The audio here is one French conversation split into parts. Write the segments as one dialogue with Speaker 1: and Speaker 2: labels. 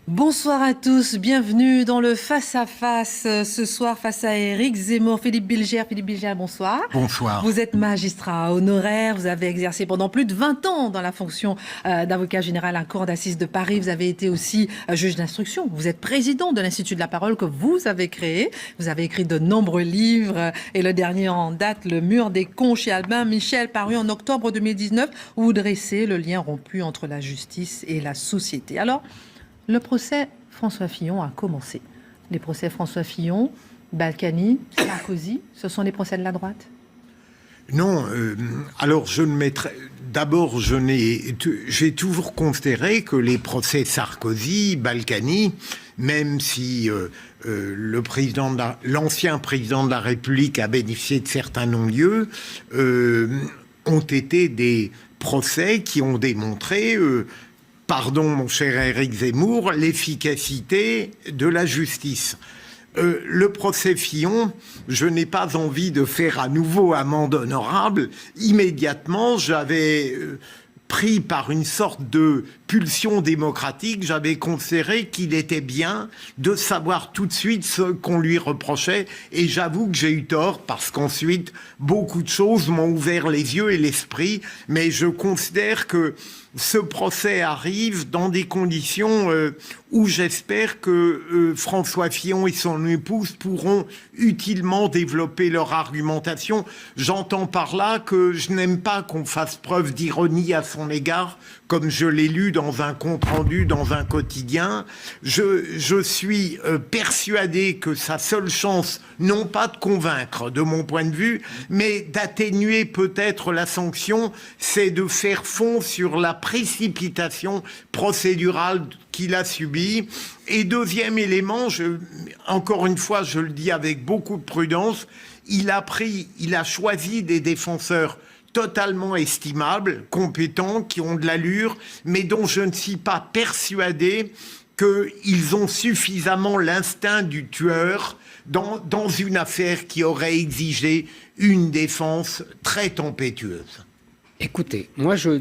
Speaker 1: Bonsoir à tous, bienvenue dans le face-à-face ce soir face à Éric Zemmour, Philippe Bilger. Philippe Bilger, bonsoir.
Speaker 2: Bonsoir.
Speaker 1: Vous êtes magistrat honoraire, vous avez exercé pendant plus de 20 ans dans la fonction d'avocat général à la Cour d'assises de Paris. Vous avez été aussi juge d'instruction. Vous êtes président de l'Institut de la parole que vous avez créé. Vous avez écrit de nombreux livres et le dernier en date, Le mur des cons chez Albin Michel, paru en octobre 2019, où vous dressez le lien rompu entre la justice et la société. Alors, le procès François Fillon a commencé. Les procès François Fillon, Balkany, Sarkozy, ce sont les procès de la droite?
Speaker 2: Non, alors je ne mettrai... D'abord, j'ai toujours considéré que les procès Sarkozy, Balkany, même si l'ancien président de la République a bénéficié de certains non-lieux, ont été des procès qui ont démontré... pardon mon cher Éric Zemmour, l'efficacité de la justice. Le procès Fillon, je n'ai pas envie de faire à nouveau amende honorable. Immédiatement, j'avais pris par une sorte de pulsion démocratique, j'avais considéré qu'il était bien de savoir tout de suite ce qu'on lui reprochait. Et j'avoue que j'ai eu tort parce qu'ensuite, beaucoup de choses m'ont ouvert les yeux et l'esprit. Mais je considère que ce procès arrive dans des conditions où j'espère que François Fillon et son épouse pourront utilement développer leur argumentation. J'entends par là que je n'aime pas qu'on fasse preuve d'ironie à son égard, comme je l'ai lu dans un compte-rendu, dans un quotidien. Je suis persuadé que sa seule chance, non pas de convaincre, de mon point de vue, mais d'atténuer peut-être la sanction, c'est de faire fond sur la précipitation procédurale qu'il a subie. Et deuxième élément, encore une fois, je le dis avec beaucoup de prudence, il a choisi des défenseurs totalement estimables, compétents, qui ont de l'allure, mais dont je ne suis pas persuadé qu'ils ont suffisamment l'instinct du tueur dans une affaire qui aurait exigé une défense très tempétueuse.
Speaker 3: Écoutez, moi je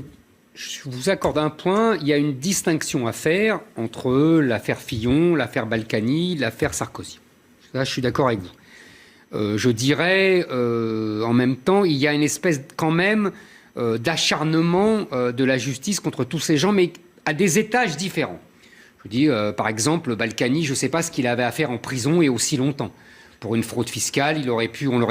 Speaker 3: vous accorde un point, il y a une distinction à faire entre l'affaire Fillon, l'affaire Balkany, l'affaire Sarkozy. Là, je suis d'accord avec vous. Je dirais, en même temps, il y a une espèce quand même d'acharnement de la justice contre tous ces gens, mais à des étages différents. Je vous dis, par exemple, Balkany, je ne sais pas ce qu'il avait à faire en prison et aussi longtemps. Pour une fraude fiscale, on aurait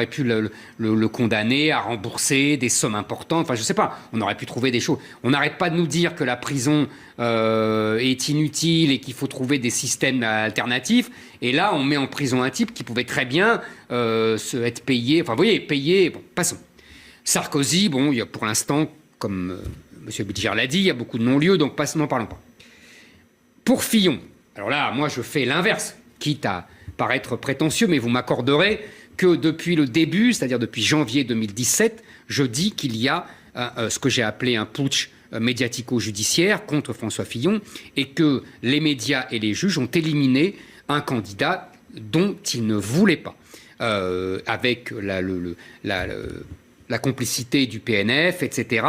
Speaker 3: pu le condamner à rembourser des sommes importantes. Enfin, je ne sais pas, on aurait pu trouver des choses. On n'arrête pas de nous dire que la prison est inutile et qu'il faut trouver des systèmes alternatifs. Et là, on met en prison un type qui pouvait très bien être payé. Enfin, vous voyez, payé. Bon, passons. Sarkozy, bon, il y a pour l'instant, comme M. Bilger l'a dit, il y a beaucoup de non-lieux, donc n'en parlons pas. Pour Fillon, alors là, moi, je fais l'inverse, quitte à paraître prétentieux, mais vous m'accorderez que depuis le début, c'est-à-dire depuis janvier 2017, je dis qu'il y a ce que j'ai appelé un putsch médiatico-judiciaire contre François Fillon et que les médias et les juges ont éliminé un candidat dont ils ne voulaient pas, avec la complicité du PNF, etc.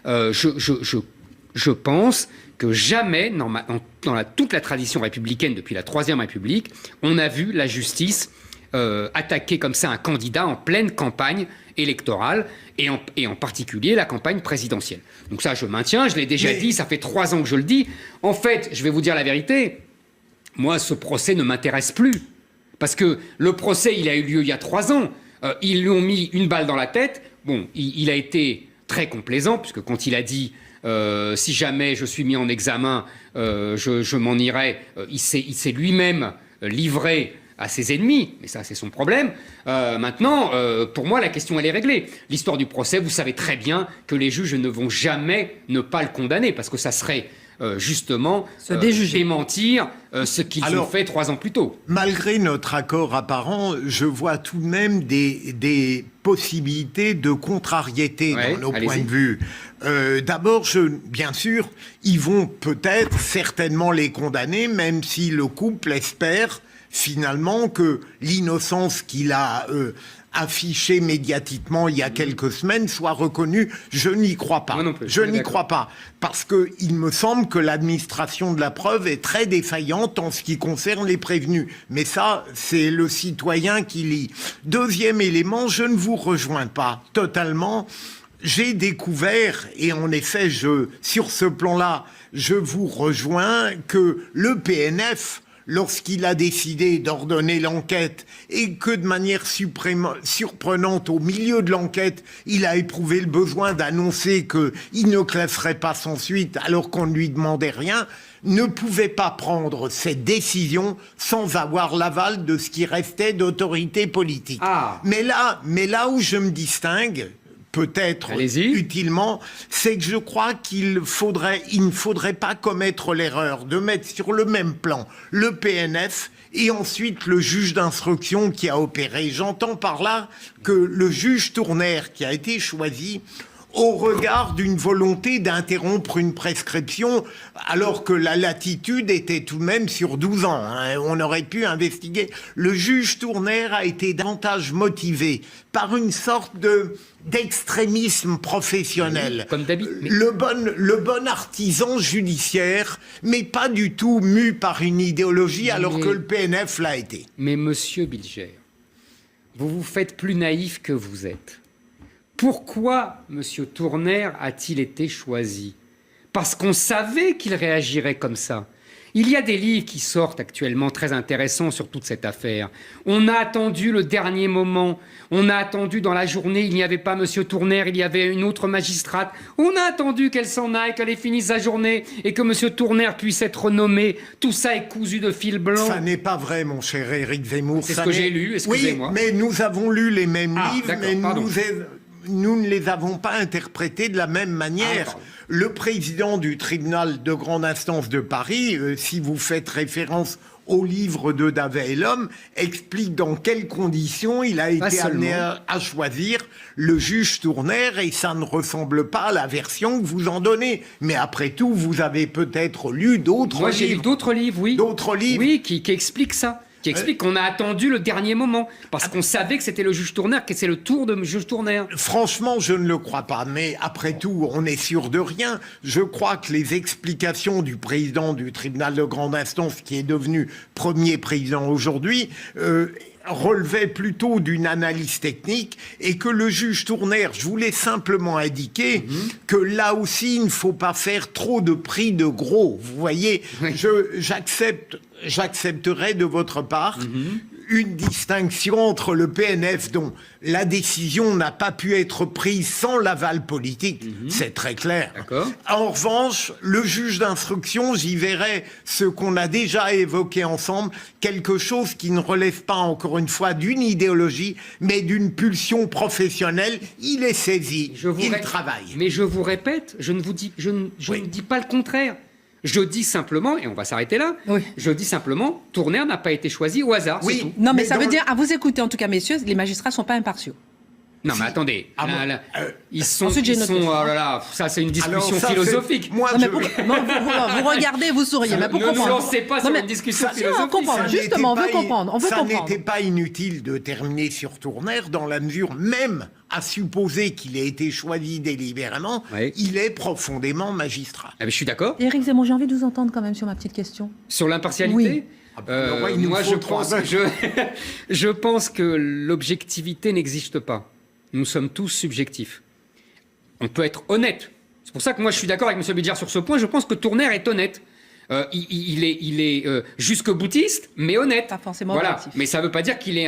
Speaker 3: Je pense que jamais, dans toute la tradition républicaine depuis la Troisième République, on a vu la justice attaquer comme ça un candidat en pleine campagne électorale, et en particulier la campagne présidentielle. Donc ça, je maintiens, je l'ai déjà dit, ça fait 3 ans que je le dis. En fait, je vais vous dire la vérité, moi, ce procès ne m'intéresse plus. Parce que le procès, il a eu lieu il y a 3 ans. Ils lui ont mis une balle dans la tête. Bon, il a été très complaisant, puisque quand il a dit... si jamais je suis mis en examen, je m'en irai. Il s'est lui-même livré à ses ennemis, mais ça c'est son problème. Maintenant, pour moi, la question elle est réglée. L'histoire du procès, vous savez très bien que les juges ne vont jamais ne pas le condamner, parce que ça serait justement démentir ce qu'ils ont fait 3 ans plus tôt.
Speaker 2: Malgré notre accord apparent, je vois tout de même des possibilités de contrariété dans nos points de vue. D'abord, bien sûr, ils vont peut-être certainement les condamner, même si le couple espère finalement que l'innocence qu'il a affiché médiatiquement il y a quelques semaines soit reconnu. Je n'y crois pas.
Speaker 3: Moi non plus,
Speaker 2: Je n'y crois pas. Parce qu'il me semble que l'administration de la preuve est très défaillante en ce qui concerne les prévenus. Mais ça, c'est le citoyen qui lit. Deuxième élément, je ne vous rejoins pas totalement. J'ai découvert, et en effet, sur ce plan-là, je vous rejoins, que le PNF, lorsqu'il a décidé d'ordonner l'enquête et que de manière surprenante, au milieu de l'enquête, il a éprouvé le besoin d'annoncer qu'il ne classerait pas sans suite alors qu'on ne lui demandait rien, ne pouvait pas prendre cette décision sans avoir l'aval de ce qui restait d'autorité politique. Mais là où je me distingue, peut-être utilement, c'est que je crois il ne faudrait pas commettre l'erreur de mettre sur le même plan le PNF et ensuite le juge d'instruction qui a opéré. J'entends par là que le juge Tournaire qui a été choisi au regard d'une volonté d'interrompre une prescription, alors que la latitude était tout de même sur 12 ans. On aurait pu investiguer. Le juge Tournaire a été davantage motivé par une sorte d'extrémisme professionnel.
Speaker 3: Comme d'habitude.
Speaker 2: Le bon artisan judiciaire, mais pas du tout mu par une idéologie, alors que le PNF l'a été.
Speaker 3: Mais monsieur Bilger, vous vous faites plus naïf que vous êtes. Pourquoi M. Tournaire a-t-il été choisi? Parce qu'on savait qu'il réagirait comme ça. Il y a des livres qui sortent actuellement très intéressants sur toute cette affaire. On a attendu le dernier moment. On a attendu dans la journée, il n'y avait pas M. Tournaire, il y avait une autre magistrate. On a attendu qu'elle s'en aille, qu'elle ait fini sa journée et que M. Tournaire puisse être nommé. Tout ça est cousu de fil blanc.
Speaker 2: Ça n'est pas vrai, mon cher Éric Zemmour.
Speaker 3: C'est ce que j'ai lu, excusez-moi.
Speaker 2: Oui, mais nous avons lu les mêmes livres, mais
Speaker 3: pardon.
Speaker 2: nous ne les avons pas interprétés de la même manière. Le président du tribunal de grande instance de Paris, si vous faites référence au livre de Davet et l'homme, explique dans quelles conditions il a été amené à choisir le juge Tournaire, et ça ne ressemble pas à la version que vous en donnez. Mais après tout, vous avez peut-être lu d'autres livres.
Speaker 3: Moi, j'ai lu d'autres livres, oui.
Speaker 2: D'autres livres.
Speaker 3: Oui, qui expliquent ça. Qui explique qu'on a attendu le dernier moment, parce qu'on savait que c'était le juge Tournaire, que c'est le tour de juge Tournaire.
Speaker 2: Franchement, je ne le crois pas, mais après tout, on n'est sûr de rien. Je crois que les explications du président du tribunal de grande instance, qui est devenu premier président aujourd'hui, relevait plutôt d'une analyse technique, et que le juge Tournaire, je voulais simplement indiquer que là aussi, il ne faut pas faire trop de prix de gros. Vous voyez, j'accepterai de votre part une distinction entre le PNF, dont la décision n'a pas pu être prise sans l'aval politique, c'est très clair. En revanche, le juge d'instruction, j'y verrai ce qu'on a déjà évoqué ensemble, quelque chose qui ne relève pas, encore une fois, d'une idéologie, mais d'une pulsion professionnelle. Il est saisi, il travaille.
Speaker 3: Mais je vous répète, je ne dis pas le contraire. Je dis simplement, et on va s'arrêter là, je dis simplement, Tournaire n'a pas été choisi au hasard, c'est tout.
Speaker 1: Non, mais ça veut dire, à vous écouter en tout cas, messieurs, les magistrats ne sont pas impartiaux.
Speaker 3: Non, mais attendez, ils sont...
Speaker 1: Ensuite, j'ai une autre question.
Speaker 3: Oh là là, ça c'est une discussion philosophique.
Speaker 2: Moi,
Speaker 1: vous regardez, vous souriez, mais pour comprendre.
Speaker 3: Ne nous lancez pas sur une discussion philosophique.
Speaker 1: Justement, on veut comprendre.
Speaker 2: Ça n'était pas inutile de terminer sur Tournaire, dans la mesure même, à supposer qu'il ait été choisi délibérément, il est profondément magistrat.
Speaker 3: Je suis d'accord.
Speaker 1: Éric Zemmour, j'ai envie de vous entendre quand même sur ma petite question.
Speaker 3: Sur l'impartialité ? Moi, je pense que l'objectivité n'existe pas. Nous sommes tous subjectifs. On peut être honnête. C'est pour ça que moi, je suis d'accord avec M. Bilger sur ce point. Je pense que Tournaire est honnête. Il est jusque-boutiste, mais honnête.
Speaker 1: Pas forcément
Speaker 3: objectif. Mais ça ne veut pas dire qu'il est,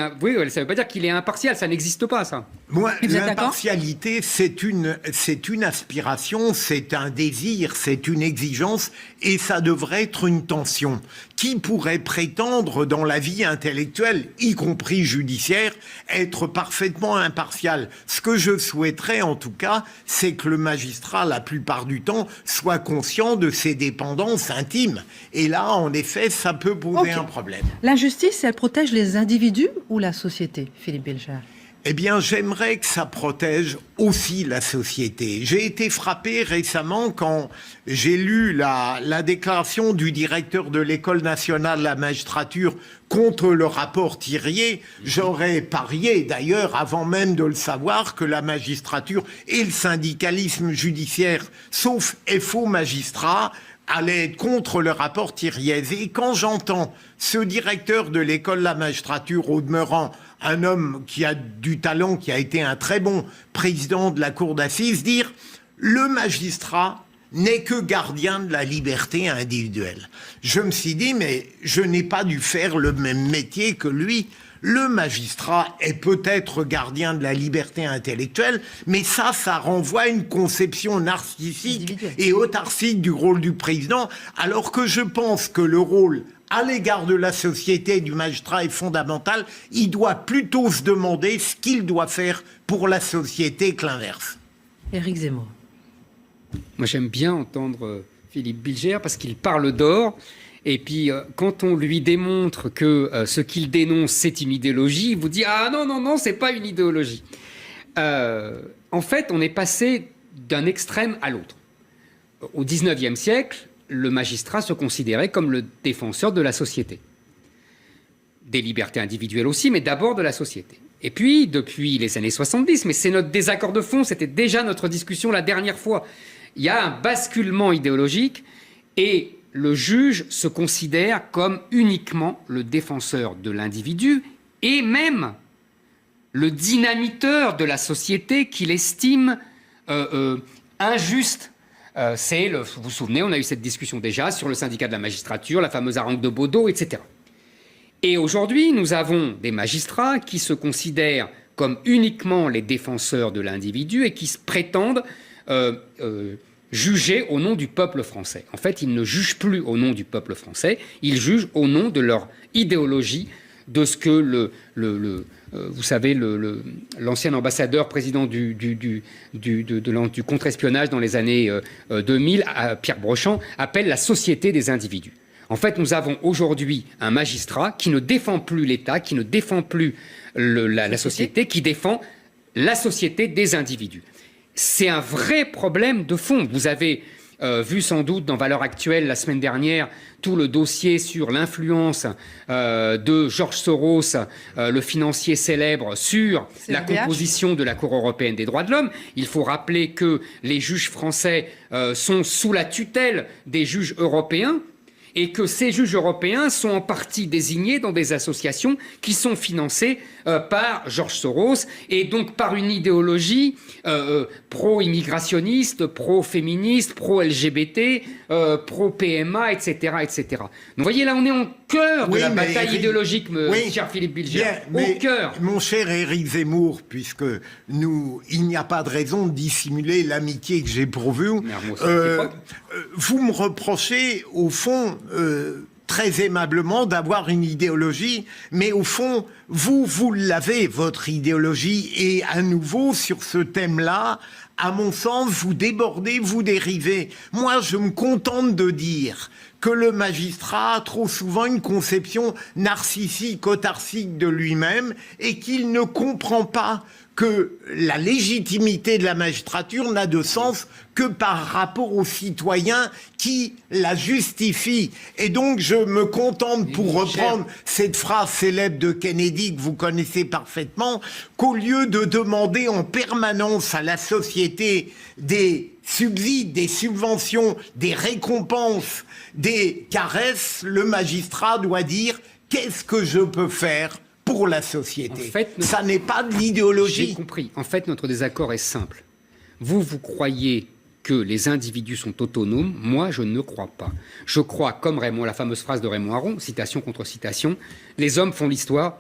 Speaker 3: ça veut pas dire qu'il est impartial. Ça n'existe pas, ça.
Speaker 2: Moi, l'impartialité, c'est une aspiration, c'est un désir, c'est une exigence, et ça devrait être une tension. Qui pourrait prétendre dans la vie intellectuelle, y compris judiciaire, être parfaitement impartial? Ce que je souhaiterais, en tout cas, c'est que le magistrat, la plupart du temps, soit conscient de ses dépendances intimes. Et là, en effet, ça peut poser un problème.
Speaker 1: La justice, elle protège les individus ou la société, Philippe Bilger?
Speaker 2: Eh bien, j'aimerais que ça protège aussi la société. J'ai été frappé récemment quand j'ai lu la déclaration du directeur de l'École nationale de la magistrature contre le rapport Thiriet. J'aurais parié, d'ailleurs, avant même de le savoir, que la magistrature et le syndicalisme judiciaire, sauf FO magistrats, allaient être contre le rapport Thiriet. Et quand j'entends ce directeur de l'École de la magistrature, au demeurant un homme qui a du talent, qui a été un très bon président de la cour d'assises, dire « le magistrat n'est que gardien de la liberté individuelle ». Je me suis dit, mais je n'ai pas dû faire le même métier que lui. Le magistrat est peut-être gardien de la liberté intellectuelle, mais ça renvoie à une conception narcissique et autarcique du rôle du président, alors que je pense que le rôle à l'égard de la société du magistrat est fondamental. Il doit plutôt se demander ce qu'il doit faire pour la société que l'inverse.
Speaker 1: Éric Zemmour.
Speaker 3: Moi, j'aime bien entendre Philippe Bilger parce qu'il parle d'or. Et puis, quand on lui démontre que ce qu'il dénonce, c'est une idéologie, il vous dit « Ah non, non, non, c'est pas une idéologie ». En fait, on est passé d'un extrême à l'autre. Au XIXe siècle, le magistrat se considérait comme le défenseur de la société. Des libertés individuelles aussi, mais d'abord de la société. Et puis, depuis les années 70, mais c'est notre désaccord de fond, c'était déjà notre discussion la dernière fois, il y a un basculement idéologique et le juge se considère comme uniquement le défenseur de l'individu et même le dynamiteur de la société qu'il estime injuste. Vous vous souvenez, on a eu cette discussion déjà sur le syndicat de la magistrature, la fameuse harangue de Baudot, etc. Et aujourd'hui, nous avons des magistrats qui se considèrent comme uniquement les défenseurs de l'individu et qui se prétendent juger au nom du peuple français. En fait, ils ne jugent plus au nom du peuple français, ils jugent au nom de leur idéologie, de ce que vous savez, l'ancien ambassadeur président du contre-espionnage dans les années 2000, Pierre Brochant, appelle la société des individus. En fait, nous avons aujourd'hui un magistrat qui ne défend plus l'État, qui ne défend plus la société, qui défend la société des individus. C'est un vrai problème de fond. Vous avez vu sans doute dans Valeurs Actuelles la semaine dernière tout le dossier sur l'influence de George Soros, le financier célèbre, sur la composition de la Cour européenne des droits de l'homme. Il faut rappeler que les juges français sont sous la tutelle des juges européens et que ces juges européens sont en partie désignés dans des associations qui sont financées par George Soros et donc par une idéologie pro-immigrationniste, pro-féministe, pro-LGBT, pro-PMA, etc., etc. Donc vous voyez, là, on est au cœur de la bataille idéologique, cher Philippe Bilger. Au cœur.
Speaker 2: Mon cher Éric Zemmour, puisque il n'y a pas de raison de dissimuler l'amitié que j'ai pour vous, vous me reprochez, au fond, très aimablement, d'avoir une idéologie, mais au fond, vous l'avez, votre idéologie, et à nouveau, sur ce thème-là, à mon sens, vous débordez, vous dérivez. Moi, je me contente de dire que le magistrat a trop souvent une conception narcissique, autarcique de lui-même, et qu'il ne comprend pas que la légitimité de la magistrature n'a de sens que par rapport aux citoyens qui la justifient. Et donc, je me contente, pour reprendre cette phrase célèbre de Kennedy que vous connaissez parfaitement, qu'au lieu de demander en permanence à la société des subsides, des subventions, des récompenses, des caresses, le magistrat doit dire « qu'est-ce que je peux faire ?» pour la société. En fait, ça n'est pas de l'idéologie.
Speaker 3: J'ai compris. En fait, notre désaccord est simple. Vous croyez que les individus sont autonomes. Moi, je ne crois pas. Je crois, comme Raymond, la fameuse phrase de Raymond Aron, citation contre citation, les hommes font l'histoire,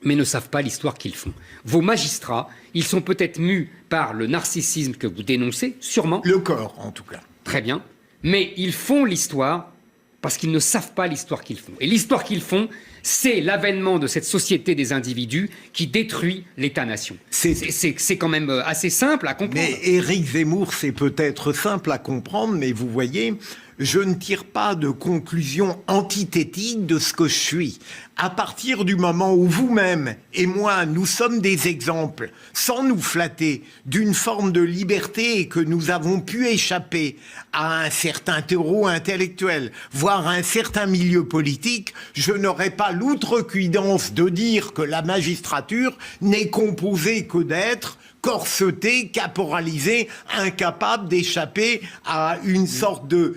Speaker 3: mais ne savent pas l'histoire qu'ils font. Vos magistrats, ils sont peut-être mus par le narcissisme que vous dénoncez, sûrement.
Speaker 2: Le corps, en tout cas.
Speaker 3: Très bien. Mais ils font l'histoire parce qu'ils ne savent pas l'histoire qu'ils font. Et l'histoire qu'ils font, C'est l'avènement de cette société des individus qui détruit l'État-nation. C'est quand même assez simple à comprendre.
Speaker 2: Mais Éric Zemmour, c'est peut-être simple à comprendre, mais vous voyez, je ne tire pas de conclusion antithétique de ce que je suis. À partir du moment où vous-même et moi, nous sommes des exemples, sans nous flatter, d'une forme de liberté et que nous avons pu échapper à un certain terreau intellectuel, voire à un certain milieu politique, je n'aurais pas l'outrecuidance de dire que la magistrature n'est composée que d'êtres corsetés, caporalisés, incapables d'échapper à une sorte de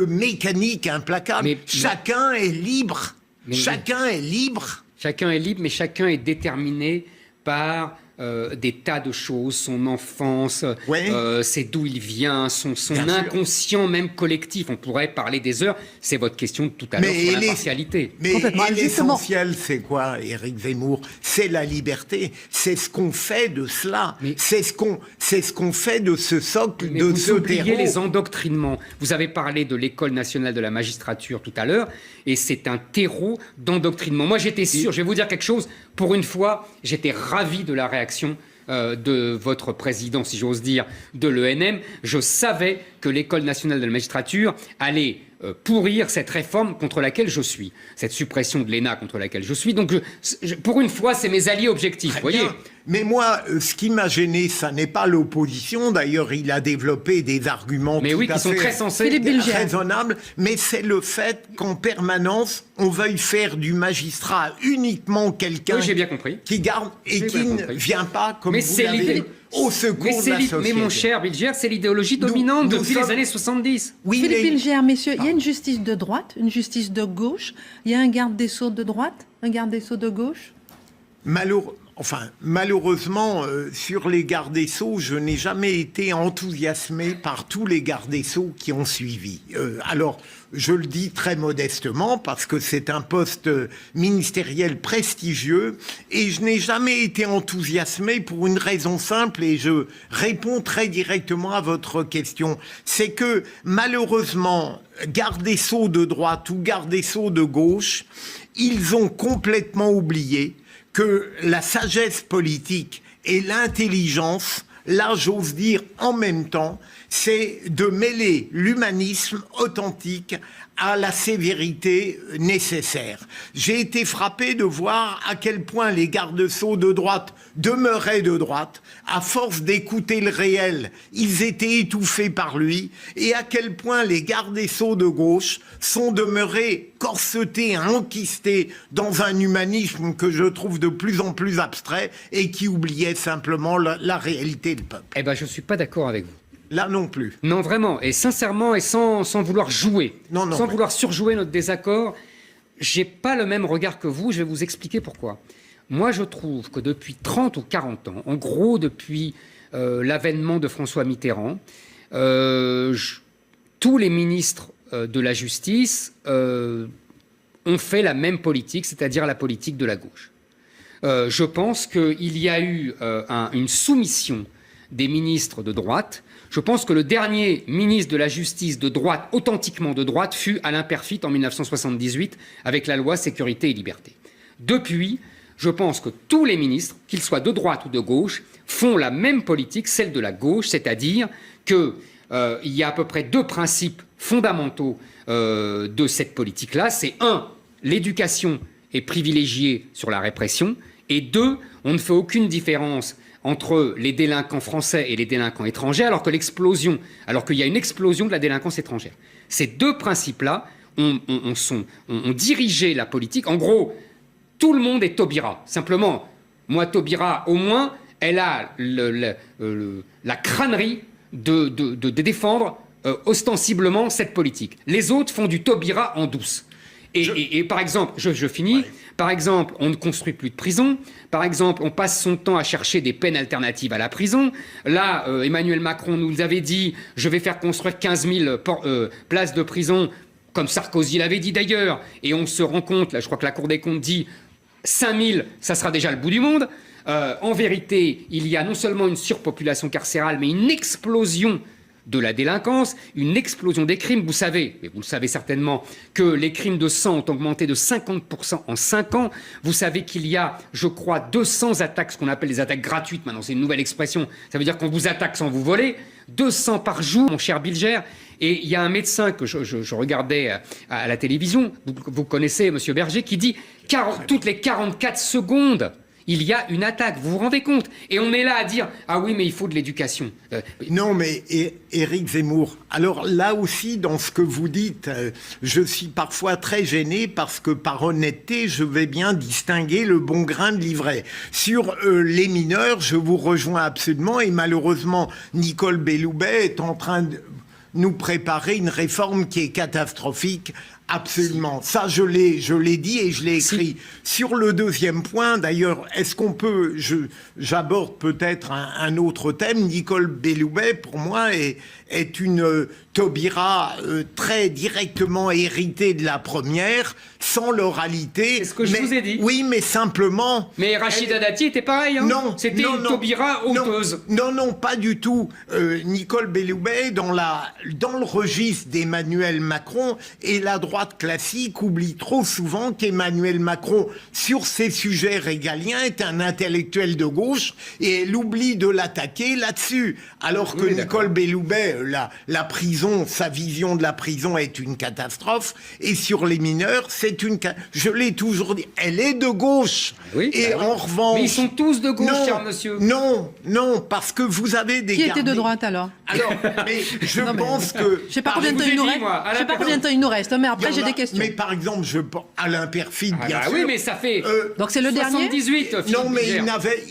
Speaker 2: mécanique implacable. Chacun est libre. Chacun est libre.
Speaker 3: Chacun est libre, mais chacun est déterminé par des tas de choses, son enfance, c'est d'où il vient, son inconscient même collectif. On pourrait parler des heures. C'est votre question de tout à l'heure sur l'impartialité.
Speaker 2: Mais l'essentiel, c'est quoi, Éric Zemmour? C'est la liberté. C'est ce qu'on fait de cela. C'est ce qu'on fait de ce socle, de ce terreau. Vous oubliez
Speaker 3: les endoctrinements. Vous avez parlé de l'École nationale de la magistrature tout à l'heure, et c'est un terreau d'endoctrinement. Moi, j'étais sûr, je vais vous dire quelque chose, pour une fois, j'étais ravi de la réaction de votre président, si j'ose dire, de l'ENM. Je savais que l'École nationale de la magistrature allait pourrir cette réforme contre laquelle je suis, cette suppression de l'ENA contre laquelle je suis. Donc, pour une fois, c'est mes alliés objectifs, vous voyez.
Speaker 2: Mais moi, ce qui m'a gêné, ça n'est pas l'opposition. D'ailleurs, il a développé des arguments
Speaker 3: qui sont très sensés,
Speaker 2: raisonnables. Mais c'est le fait qu'en permanence, on veuille faire du magistrat uniquement quelqu'un qui garde et qui ne vient pas, comme vous l'avez dit, au secours de la société.
Speaker 3: Mais mon cher Bilger, c'est l'idéologie dominante depuis les années 70.
Speaker 1: Oui, Philippe Bilger, messieurs, il y a une justice de droite, une justice de gauche. Il y a un garde des Sceaux de droite, un garde des Sceaux de gauche.
Speaker 2: Malheureusement, sur les gardes des Sceaux, je n'ai jamais été enthousiasmé par tous les gardes des Sceaux qui ont suivi. Alors, je le dis très modestement parce que c'est un poste ministériel prestigieux et je n'ai jamais été enthousiasmé pour une raison simple et je réponds très directement à votre question. C'est que, malheureusement, gardes des Sceaux de droite ou gardes des Sceaux de gauche, ils ont complètement oublié que la sagesse politique et l'intelligence, là j'ose dire en même temps, c'est de mêler l'humanisme authentique à la sévérité nécessaire. J'ai été frappé de voir à quel point les garde-sceaux de droite demeuraient de droite. À force d'écouter le réel, ils étaient étouffés par lui. Et à quel point les garde-sceaux de gauche sont demeurés corsetés, enquistés dans un humanisme que je trouve de plus en plus abstrait et qui oubliait simplement la réalité du peuple.
Speaker 3: Eh bien, je ne suis pas d'accord avec vous.
Speaker 2: Là non plus.
Speaker 3: Non, vraiment. Et sincèrement, et sans vouloir jouer, sans vouloir surjouer notre désaccord, j'ai pas le même regard que vous. Je vais vous expliquer pourquoi. Moi, je trouve que depuis 30 ou 40 ans, en gros depuis l'avènement de François Mitterrand, tous les ministres de la justice ont fait la même politique, c'est-à-dire la politique de la gauche. Je pense qu'il y a eu une soumission des ministres de droite. Je pense que le dernier ministre de la Justice de droite, authentiquement de droite, fut Alain Peyrefitte en 1978 avec la loi Sécurité et Liberté. Depuis, je pense que tous les ministres, qu'ils soient de droite ou de gauche, font la même politique, celle de la gauche, c'est-à-dire qu'il y a à peu près deux principes fondamentaux de cette politique-là. C'est un, l'éducation est privilégiée sur la répression, et deux, on ne fait aucune différence entre les délinquants français et les délinquants étrangers, alors qu'il y a une explosion de la délinquance étrangère. Ces deux principes-là ont dirigé la politique. En gros, tout le monde est Taubira. Simplement, moi, Taubira, au moins, elle a la crânerie de défendre ostensiblement cette politique. Les autres font du Taubira en douce. Et par exemple, je finis, par exemple, on ne construit plus de prison, par exemple, on passe son temps à chercher des peines alternatives à la prison. Là, Emmanuel Macron nous avait dit « je vais faire construire 15 000 places de prison », comme Sarkozy l'avait dit d'ailleurs, et on se rend compte, là je crois que la Cour des comptes dit 5 000, ça sera déjà le bout du monde. En vérité, il y a non seulement une surpopulation carcérale, mais une explosion de la délinquance, une explosion des crimes. Vous savez, mais vous le savez certainement, que les crimes de sang ont augmenté de 50% en 5 ans. Vous savez qu'il y a, je crois, 200 attaques, ce qu'on appelle les attaques gratuites. Maintenant, c'est une nouvelle expression. Ça veut dire qu'on vous attaque sans vous voler. 200 par jour, mon cher Bilger. Et il y a un médecin que je regardais à la télévision, vous connaissez, Monsieur Berger, qui dit toutes les 44 secondes, il y a une attaque. Vous vous rendez compte? Et on est là à dire « Ah oui, mais il faut de l'éducation. »
Speaker 2: Non, mais Éric Zemmour, alors là aussi, dans ce que vous dites, je suis parfois très gêné parce que par honnêteté, je vais bien distinguer le bon grain de l'ivraie. Sur les mineurs, je vous rejoins absolument et malheureusement, Nicole Belloubet est en train de nous préparer une réforme qui est catastrophique. Absolument. Ça, je l'ai dit et je l'ai écrit. Sur le deuxième point, d'ailleurs, est-ce qu'on peut... J'aborde peut-être un autre thème. Nicole Belloubet, pour moi, est une Taubira très directement héritée de la première, sans l'oralité.
Speaker 3: C'est ce que je vous ai dit.
Speaker 2: Oui, mais simplement...
Speaker 3: Mais Rachida Dati était pareil. Hein.
Speaker 2: Non.
Speaker 3: C'était une Taubira honteuse.
Speaker 2: Non, pas du tout. Nicole Belloubet, dans le registre d'Emmanuel Macron, et la droite classique oublie trop souvent qu'Emmanuel Macron, sur ces sujets régaliens, est un intellectuel de gauche et elle oublie de l'attaquer là-dessus. Alors que Nicole Belloubet, la prison, sa vision de la prison est une catastrophe et sur les mineurs, c'est je l'ai toujours dit, elle est de gauche.
Speaker 3: Oui,
Speaker 2: et en revanche...
Speaker 3: Mais ils sont tous de gauche, cher monsieur.
Speaker 2: Non, parce que vous avez des...
Speaker 1: Qui était de droite alors?
Speaker 2: Alors, mais je pense que...
Speaker 1: Je sais pas combien de temps il nous reste. Je sais pas combien de temps il nous reste, mais après j'ai des questions.
Speaker 2: Mais par exemple, Alain Perfit, bien sûr.
Speaker 3: Oui, mais ça fait.
Speaker 2: Donc
Speaker 1: c'est le
Speaker 3: 78,
Speaker 1: dernier.
Speaker 2: Non, mais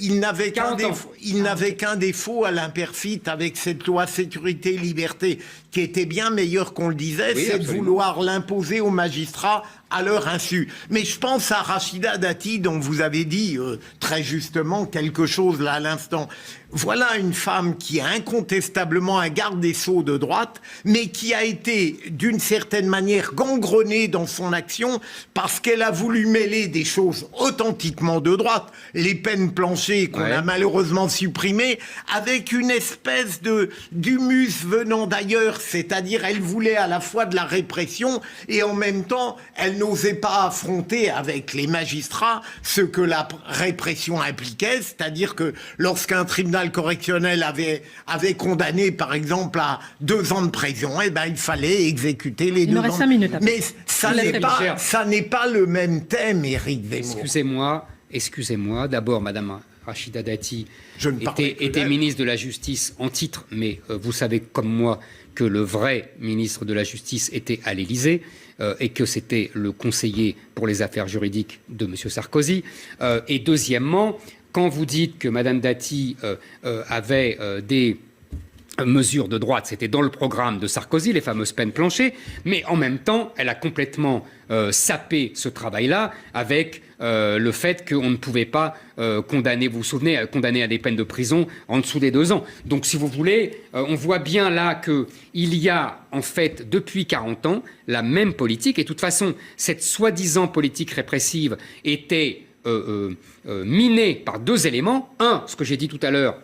Speaker 2: il n'avait qu'un défaut. Il n'avait qu'un défaut, Alain Perfit, avec cette loi sécurité-liberté, qui était bien meilleure qu'on le disait,
Speaker 3: oui,
Speaker 2: c'est
Speaker 3: absolument.
Speaker 2: de vouloir l'imposer aux magistrats à leur insu. Mais je pense à Rachida Dati, dont vous avez dit très justement quelque chose là à l'instant. Voilà une femme qui est incontestablement un garde des Sceaux de droite, mais qui a été d'une certaine manière gangrenée dans son action parce qu'elle a voulu mêler des choses authentiquement de droite, les peines planchées qu'on a malheureusement supprimées, avec une espèce d'humus venant d'ailleurs, c'est-à-dire elle voulait à la fois de la répression et en même temps elle n'osait pas affronter avec les magistrats ce que la répression impliquait, c'est-à-dire que lorsqu'un tribunal correctionnel avait condamné par exemple à 2 ans de prison, eh ben il fallait exécuter les 2 ans.
Speaker 1: Il nous reste 5 minutes.
Speaker 2: Mais ça n'est pas le même thème, Éric Zemmour.
Speaker 3: Excusez-moi. D'abord, Madame Rachida Dati était ministre de la Justice en titre, mais vous savez comme moi que le vrai ministre de la Justice était à l'Élysée et que c'était le conseiller pour les affaires juridiques de M. Sarkozy. Et deuxièmement, quand vous dites que Mme Dati avait des mesures de droite, c'était dans le programme de Sarkozy, les fameuses peines planchées, mais en même temps, elle a complètement sapé ce travail-là avec le fait qu'on ne pouvait pas condamner, vous vous souvenez, condamner à des peines de prison en dessous des 2 ans. Donc, si vous voulez, on voit bien là qu'il y a, en fait, depuis 40 ans, la même politique. Et de toute façon, cette soi-disant politique répressive était minée par 2 éléments. Un, ce que j'ai dit tout à l'heure,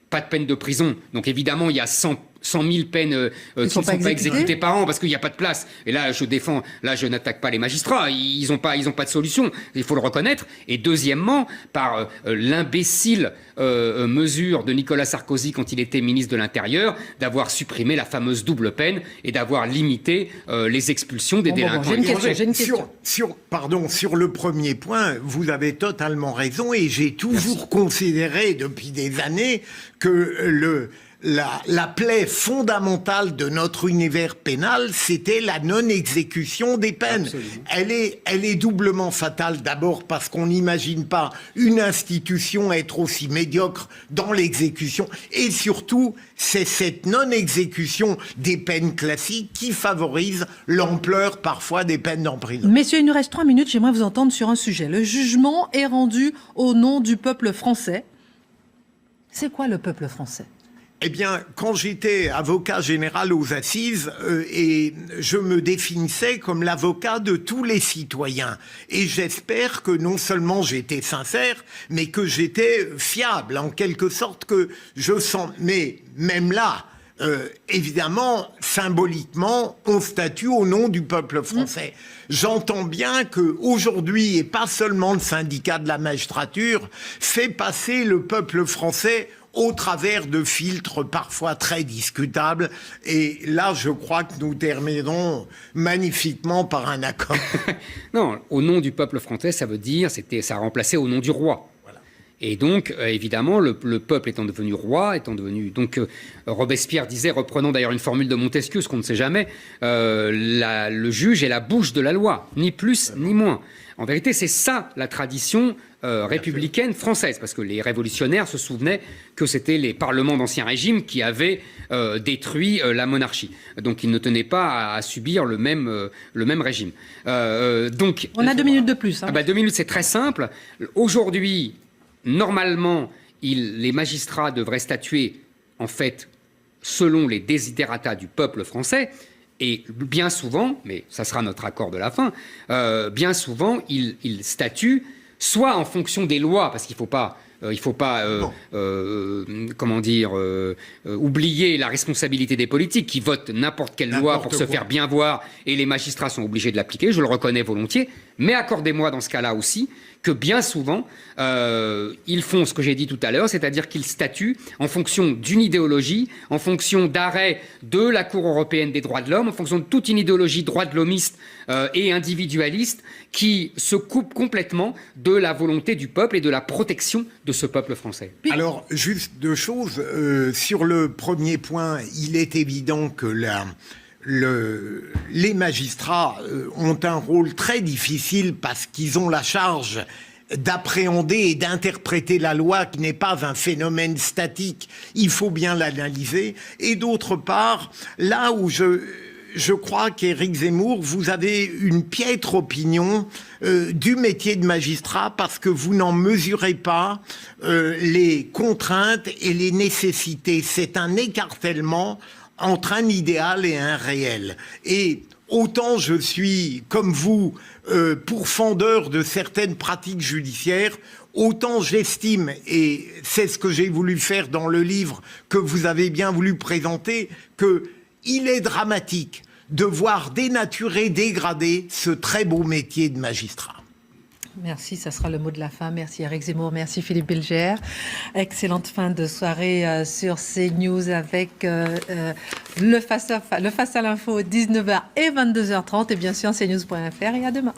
Speaker 3: pas de peine de prison. Donc évidemment, il y a 100 000 peines qui ne sont pas exécutées par an parce qu'il n'y a pas de place. Et là, je n'attaque pas les magistrats. Ils n'ont pas de solution. Il faut le reconnaître. Et deuxièmement, par l'imbécile mesure de Nicolas Sarkozy quand il était ministre de l'Intérieur, d'avoir supprimé la fameuse double peine et d'avoir limité les expulsions des délinquants.
Speaker 1: J'ai une question.
Speaker 2: Sur le premier point, vous avez totalement raison et j'ai toujours considéré depuis des années que la plaie fondamentale de notre univers pénal, c'était la non-exécution des peines. Elle est doublement fatale, d'abord parce qu'on n'imagine pas une institution être aussi médiocre dans l'exécution, et surtout, c'est cette non-exécution des peines classiques qui favorise l'ampleur parfois des peines d'emprisonnement.
Speaker 1: Messieurs, il nous reste 3 minutes, j'aimerais vous entendre sur un sujet. Le jugement est rendu au nom du peuple français. C'est quoi le peuple français ?
Speaker 2: Eh bien, quand j'étais avocat général aux assises, et je me définissais comme l'avocat de tous les citoyens. Et j'espère que non seulement j'étais sincère, mais que j'étais fiable, en quelque sorte que je sens... Mais même là, évidemment, symboliquement, on statue au nom du peuple français. J'entends bien qu'aujourd'hui, et pas seulement le syndicat de la magistrature, fait passer le peuple français au travers de filtres parfois très discutables. Et là, je crois que nous terminerons magnifiquement par un accord.
Speaker 3: Non, au nom du peuple français, ça veut dire, ça a remplacé au nom du roi. Et donc, évidemment, le peuple étant devenu roi, Donc, Robespierre disait, reprenant d'ailleurs une formule de Montesquieu, ce qu'on ne sait jamais, le juge est la bouche de la loi, ni plus ni moins. En vérité, c'est ça la tradition républicaine française, parce que les révolutionnaires se souvenaient que c'était les parlements d'Ancien Régime qui avaient détruit la monarchie. Donc, ils ne tenaient pas à subir le même régime. Donc,
Speaker 1: on a 2 minutes de plus.
Speaker 3: 2 minutes, c'est très simple. Aujourd'hui, normalement, les magistrats devraient statuer, en fait, selon les desiderata du peuple français. Et bien souvent, mais ça sera notre accord de la fin, bien souvent, ils statuent soit en fonction des lois, parce qu'il ne faut pas... oublier la responsabilité des politiques qui votent n'importe quelle loi pour se faire bien voir, et les magistrats sont obligés de l'appliquer, je le reconnais volontiers, mais accordez-moi dans ce cas-là aussi que bien souvent, ils font ce que j'ai dit tout à l'heure, c'est-à-dire qu'ils statuent en fonction d'une idéologie, en fonction d'arrêts de la Cour européenne des droits de l'homme, en fonction de toute une idéologie droit de l'hommiste et individualiste qui se coupe complètement de la volonté du peuple et de la protection de ce peuple français.
Speaker 2: Alors, juste 2 choses. Sur le premier point, il est évident que les magistrats ont un rôle très difficile parce qu'ils ont la charge d'appréhender et d'interpréter la loi qui n'est pas un phénomène statique. Il faut bien l'analyser. Et d'autre part, là où je crois qu'Éric Zemmour, vous avez une piètre opinion du métier de magistrat parce que vous n'en mesurez pas les contraintes et les nécessités. C'est un écartèlement entre un idéal et un réel. Et autant je suis, comme vous, pourfendeur de certaines pratiques judiciaires, autant j'estime, et c'est ce que j'ai voulu faire dans le livre que vous avez bien voulu présenter, qu'il est dramatique de voir dénaturer, dégrader ce très beau métier de magistrat.
Speaker 1: Merci, ça sera le mot de la fin. Merci Éric Zemmour, merci Philippe Bilger. Excellente fin de soirée sur CNews avec le face à l'info 19h et 22h30 et bien sûr cnews.fr et à demain.